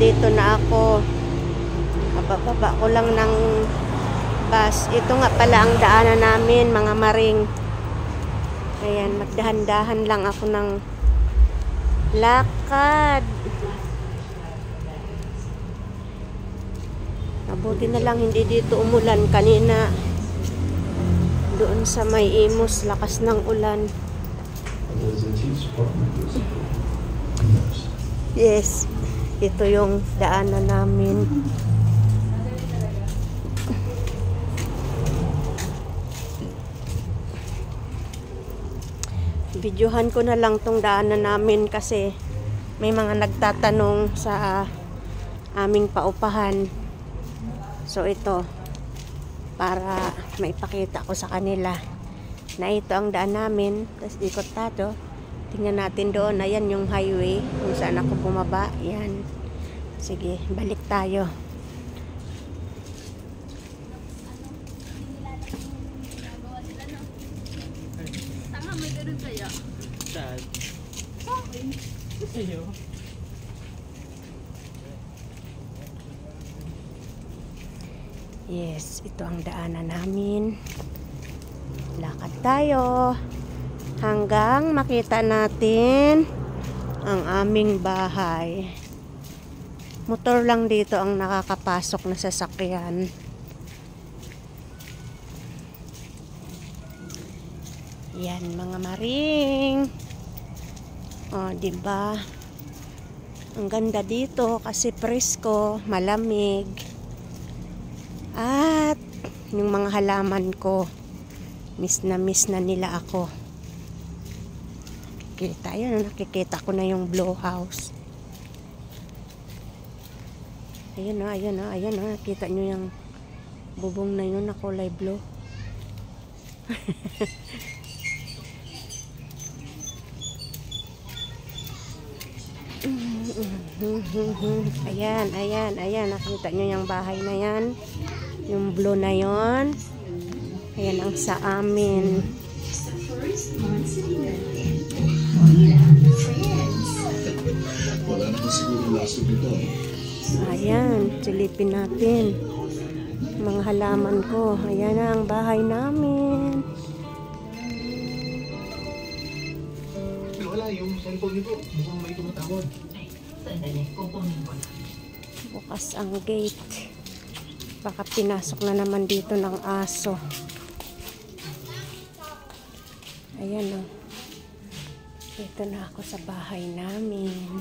nandito na ako. Kabababa ko lang ng bus. Ito nga pala ang daanan namin, mga maring. Ayan, magdahan-dahan lang ako ng lakad. Mabuti na lang hindi dito umulan kanina. Doon sa may Imus, lakas ng ulan. Yes, ito yung daanan namin. Videohan ko na lang tong daanan namin kasi may mga nagtatanong sa aming paupahan. So ito, para maipakita ko sa kanila na ito ang daan namin. Tapos ikot tayo. Tingnan natin doon. Ayan yung highway kung saan ako bumaba. Yan. Sige, balik tayo. Tanga, may ganun kaya? Saan? Sa akin. Sa'yo? Yes, ito ang daanan namin. Lakad tayo hanggang makita natin ang aming bahay. Motor lang dito ang nakakapasok na sasakyan. Yan mga maring. Oh, diba? Ang ganda dito kasi presko, malamig. At yung mga halaman ko, miss na nila ako. Nakikita ko na yung blow house. Ayun o, nakita nyo yung bubong na yun na kulay blue. Ayan, nakita nyo yung bahay na yan, yung blue na yon. Ayan ang sa amin. Ayan, silipin natin mga halaman ko. Ayan ang bahay namin. Wala yung cellphone nito, mukhang may tumatawag. Bukas ang gate. Baka pinasok na naman dito ng aso. Ayan o. Dito na ako sa bahay namin.